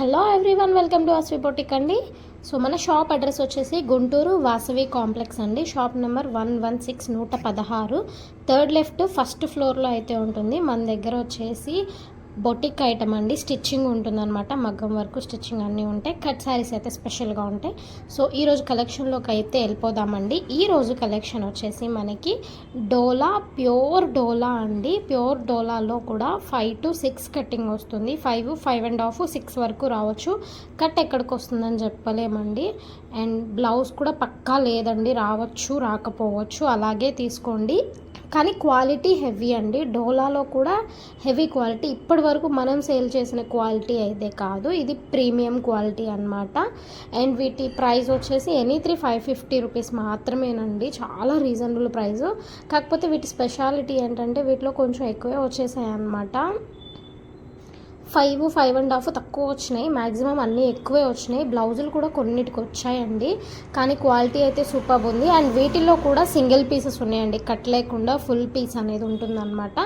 Hello everyone, welcome to Vasavi boutique అండి. So మన shop address వచ్చేసి గుంటూరు వాసవి కాంప్లెక్స్ అండి. Shop number 116 116 third left first ఫ్లోర్లో అయితే ఉంటుంది. మన దగ్గర వచ్చేసి బొటిక్ ఐటమ్ అండి, స్టిచ్చింగ్ ఉంటుందన్నమాట. మగ్గం వరకు స్టిచ్చింగ్ అన్నీ ఉంటాయి. కట్ శారీస్ అయితే స్పెషల్గా ఉంటాయి. సో ఈరోజు కలెక్షన్లోకి అయితే వెళ్ళిపోదామండి. ఈరోజు కలెక్షన్ వచ్చేసి మనకి డోలా, ప్యూర్ డోలా అండి. ప్యూర్ డోలాలో కూడా 5 to 6 కటింగ్ వస్తుంది. 5, 5.5, 6 వరకు రావచ్చు. కట్ ఎక్కడికి వస్తుందని చెప్పలేమండి. అండ్ బ్లౌజ్ కూడా పక్కా లేదండి, రావచ్చు రాకపోవచ్చు, అలాగే తీసుకోండి. కానీ క్వాలిటీ హెవీ అండి. డోలాలో కూడా హెవీ క్వాలిటీ, ఇప్పటి వరకు మనం సేల్ చేసిన క్వాలిటీ అయితే కాదు, ఇది ప్రీమియం క్వాలిటీ అనమాట. అండ్ వీటి ప్రైస్ వచ్చేసి ఎనీ 550 రూపీస్ మాత్రమేనండి. చాలా రీజనబుల్ ప్రైస్. కాకపోతే వీటి స్పెషాలిటీ ఏంటంటే వీటిలో కొంచెం ఎక్కువే వచ్చేసాయి అన్నమాట. 5, 5.5 తక్కువ వచ్చినాయి, మ్యాక్సిమం అన్నీ ఎక్కువే వచ్చినాయి. బ్లౌజులు కూడా కొన్నిటికి వచ్చాయండి, కానీ క్వాలిటీ అయితే సూపర్ ఉంది. అండ్ వీటిల్లో కూడా సింగిల్ పీసెస్ ఉన్నాయండి, కట్ లేకుండా ఫుల్ పీస్ అనేది ఉంటుందన్నమాట.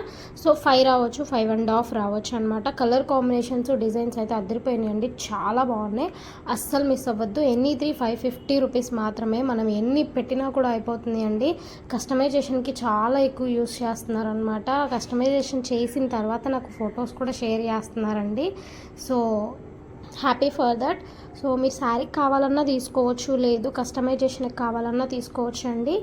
సో 5 రావచ్చు, 5.5 రావచ్చు అనమాట. కలర్ కాంబినేషన్స్, డిజైన్స్ అయితే అదిరిపోయినాయండి, చాలా బాగున్నాయి. అస్సలు మిస్ అవ్వద్దు. ఎనీ 550 రూపీస్ మాత్రమే. మనం ఎన్ని పెట్టినా కూడా అయిపోతుంది అండి. కస్టమైజేషన్కి చాలా ఎక్కువ యూస్ చేస్తున్నారనమాట. కస్టమైజేషన్ చేసిన తర్వాత నాకు ఫొటోస్ కూడా షేర్ చేస్తున్నారు అండి. So happy for that. So మీరు శారీ కావాలన్నా తీసుకోవచ్చు, లేదు కస్టమైజేషన్కి కావాలన్నా తీసుకోవచ్చు అండి.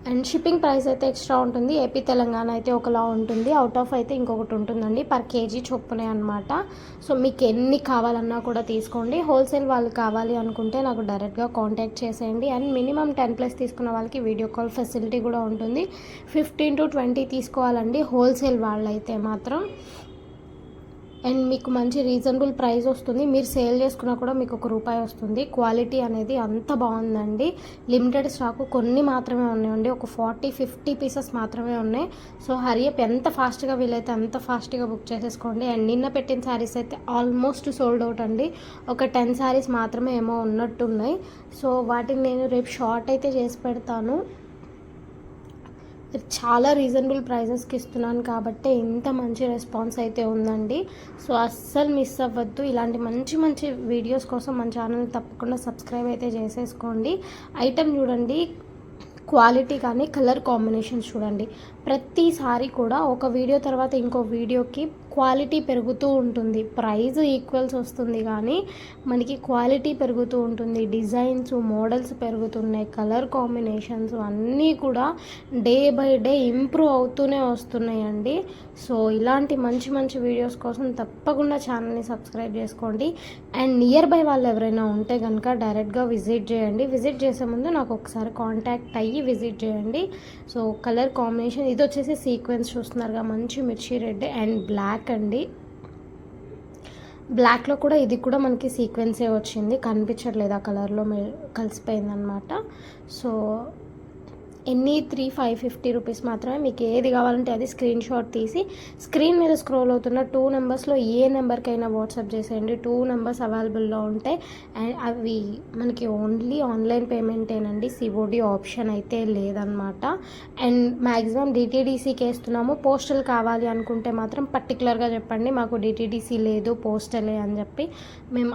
అండ్ షిప్పింగ్ ప్రైస్ అయితే ఎక్స్ట్రా ఉంటుంది. ఏపీ తెలంగాణ అయితే ఒకలా ఉంటుంది, అవుట్ ఆఫ్ అయితే ఇంకొకటి ఉంటుందండి. పర్ కేజీ చొప్పునే అనమాట. సో మీకు ఎన్ని కావాలన్నా కూడా తీసుకోండి. హోల్సేల్ వాళ్ళు కావాలి అనుకుంటే నాకు డైరెక్ట్గా కాంటాక్ట్ చేసేయండి. అండ్ మినిమం 10+ తీసుకున్న వాళ్ళకి వీడియో కాల్ ఫెసిలిటీ కూడా ఉంటుంది. 15 to 20 తీసుకోవాలండి హోల్సేల్ వాళ్ళైతే మాత్రం. అండ్ మీకు మంచి రీజనబుల్ ప్రైస్ వస్తుంది. మీరు సేల్ చేసుకున్నా కూడా మీకు ₹1 వస్తుంది. క్వాలిటీ అనేది అంత బాగుందండి. లిమిటెడ్ స్టాకు కొన్ని మాత్రమే ఉన్నాయండి, ఒక 40-50 పీసెస్ మాత్రమే ఉన్నాయి. సో హరియప్, ఎంత ఫాస్ట్గా వీలైతే అంత ఫాస్ట్గా బుక్ చేసేసుకోండి. అండ్ నిన్న పెట్టిన శారీస్ అయితే ఆల్మోస్ట్ సోల్డ్ అవుట్ అండి. ఒక 10 శారీస్ మాత్రమే ఏమో ఉన్నట్టున్నాయి. సో వాటిని నేను రేపు షార్ట్ అయితే చేసి పెడతాను. చాలా రీజనబుల్ ప్రైజెస్కి ఇస్తున్నాను కాబట్టి ఇంత మంచి రెస్పాన్స్ అయితే ఉందండి. సో అస్సలు మిస్ అవ్వద్దు. ఇలాంటి మంచి మంచి వీడియోస్ కోసం మన ఛానల్ తప్పకుండా సబ్స్క్రైబ్ అయితే చేసేసుకోండి. ఐటెం చూడండి, క్వాలిటీ కానీ కలర్ కాంబినేషన్స్ చూడండి. ప్రతిసారి కూడా ఒక వీడియో తర్వాత ఇంకో వీడియోకి క్వాలిటీ పెరుగుతూ ఉంటుంది. ప్రైస్ ఈక్వల్స్ వస్తుంది కానీ మనకి క్వాలిటీ పెరుగుతూ ఉంటుంది. డిజైన్స్, మోడల్స్ పెరుగుతున్నాయి. కలర్ కాంబినేషన్స్ అన్నీ కూడా డే బై డే ఇంప్రూవ్ అవుతూనే వస్తున్నాయండి. సో ఇలాంటి మంచి మంచి వీడియోస్ కోసం తప్పకుండా ఛానల్ని సబ్స్క్రైబ్ చేసుకోండి. అండ్ నియర్ బై వాళ్ళు ఎవరైనా ఉంటే కనుక డైరెక్ట్గా విజిట్ చేయండి. విజిట్ చేసే ముందు నాకు ఒకసారి కాంటాక్ట్ అయ్యి విజిట్ చేయండి. సో కలర్ కాంబినేషన్ ఇది వచ్చేసి సీక్వెన్స్ చూస్తున్నారుగా, మంచి మిర్చి రెడ్ అండ్ బ్లాక్ అండి. బ్లాక్లో కూడా ఇది కూడా మనకి సీక్వెన్సే వచ్చింది, కనిపించట్లేదు, ఆ కలర్లో కలిసిపోయిందనమాట. సో ఎన్ని 550 రూపీస్ మాత్రమే. మీకు ఏది కావాలంటే అది స్క్రీన్ షాట్ తీసి స్క్రీన్ మీద స్క్రోల్ అవుతున్న 2 నెంబర్స్లో ఏ నెంబర్కైనా వాట్సాప్ చేసేయండి. 2 నెంబర్స్ అవైలబుల్లో ఉంటాయి. అండ్ అవి మనకి ఓన్లీ ఆన్లైన్ పేమెంటేనండి, సిఓడి ఆప్షన్ అయితే లేదనమాట. అండ్ మ్యాక్సిమం డిటీడీసీకి వేస్తున్నాము. పోస్టల్ కావాలి అనుకుంటే మాత్రం పర్టికులర్గా చెప్పండి, మాకు డిటీడీసీ లేదు పోస్టలే అని చెప్పి. మేము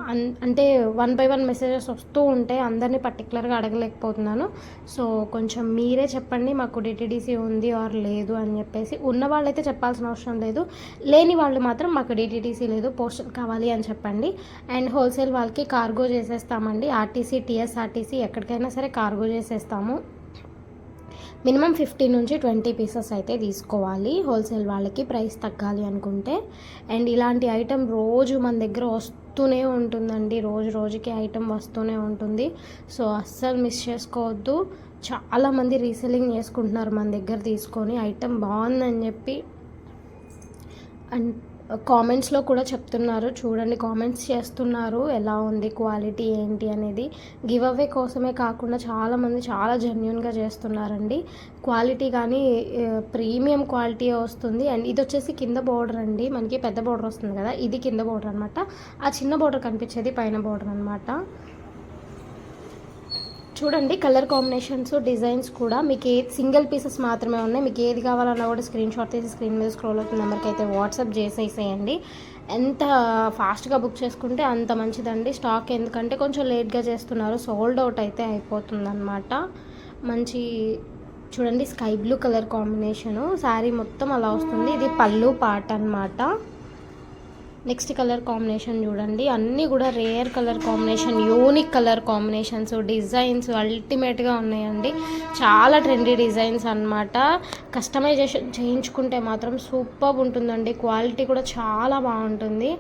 అంటే 1 by 1 మెసేజెస్ వస్తూ ఉంటాయి, అందరినీ పర్టికులర్గా అడగలేకపోతున్నాను. సో కొంచెం మీరే చెప్పండి మాకు డిటీడీసీ ఉంది ఆర్ లేదు అని చెప్పేసి. ఉన్న వాళ్ళైతే చెప్పాల్సిన అవసరం లేదు, లేని వాళ్ళు మాత్రం మాకు డిటీడీసీ లేదు పోస్టల్ కావాలి అని చెప్పండి. అండ్ హోల్సేల్ వాళ్ళకి కార్గో చేసేస్తామండి. ఆర్టీసీ, టీఎస్ఆర్టీసీ ఎక్కడికైనా సరే కార్గో చేసేస్తాము. మినిమం 15 నుంచి 20 పీసెస్ అయితే తీసుకోవాలి హోల్సేల్ వాళ్ళకి, ప్రైస్ తగ్గాలి అనుకుంటే. అండ్ ఇలాంటి ఐటెం రోజు మన దగ్గర వస్తూనే ఉంటుందండి, రోజు రోజుకి ఐటెం వస్తూనే ఉంటుంది. సో అస్సలు మిస్ చేసుకోవద్దు. చాలామంది రీసెల్లింగ్ చేసుకుంటున్నారు మన దగ్గర తీసుకొని, ఐటెం బాగుందని చెప్పి. అండ్ కామెంట్స్లో కూడా చెప్తున్నారు, చూడండి కామెంట్స్ చేస్తున్నారు ఎలా ఉంది క్వాలిటీ ఏంటి అనేది. గివ్ అవే కోసమే కాకుండా చాలామంది చాలా జెన్యున్గా చేస్తున్నారండి. క్వాలిటీ కానీ ప్రీమియం క్వాలిటీ వస్తుంది. అండ్ ఇది వచ్చేసి కింద బోర్డర్ అండి, మనకి పెద్ద బోర్డర్ వస్తుంది కదా, ఇది కింద బోర్డర్ అనమాట. ఆ చిన్న బోర్డర్ కనిపించేది పైన బోర్డర్ అనమాట. చూడండి కలర్ కాంబినేషన్స్, డిజైన్స్ కూడా మీకు సింగిల్ పీసెస్ మాత్రమే ఉన్నాయి. మీకు ఏది కావాలన్నా కూడా స్క్రీన్ షాట్ తీసి స్క్రీన్ మీద స్క్రోల్ అవుతున్న నెంబర్కి అయితే వాట్సాప్ చేసేసేయండి. ఎంత ఫాస్ట్గా బుక్ చేసుకుంటే అంత మంచిదండి స్టాక్, ఎందుకంటే కొంచెం లేట్గా చేస్తున్నారు, సోల్డ్ అవుట్ అయితే అయిపోతుందన్నమాట. మంచి చూడండి sky blue colour combination, sari మొత్తం అలా వస్తుంది. ఇది పళ్ళు పార్ట్ అన్నమాట. నెక్స్ట్ కలర్ కాంబినేషన్ చూడండి, అన్నీ కూడా rare colour combination, unique colour combinations, designs అల్టిమేట్గా ఉన్నాయండి. చాలా ట్రెండీ డిజైన్స్ అన్నమాట. కస్టమైజేషన్ చేయించుకుంటే మాత్రం సూపర్ ఉంటుందండి, క్వాలిటీ కూడా చాలా బాగుంటుంది.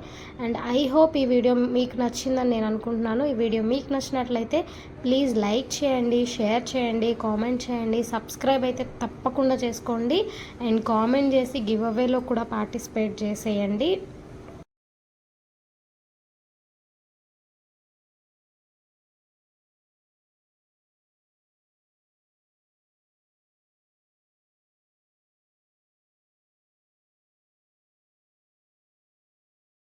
అండ్ ఐ హోప్ ఈ వీడియో మీకు నచ్చిందని నేను అనుకుంటున్నాను. ఈ వీడియో మీకు నచ్చినట్లయితే ప్లీజ్ లైక్ చేయండి, షేర్ చేయండి, కామెంట్ చేయండి, సబ్స్క్రైబ్ అయితే తప్పకుండా చేసుకోండి. అండ్ కామెంట్ చేసి గివ్ అవేలో కూడా పార్టిసిపేట్ చేసేయండి.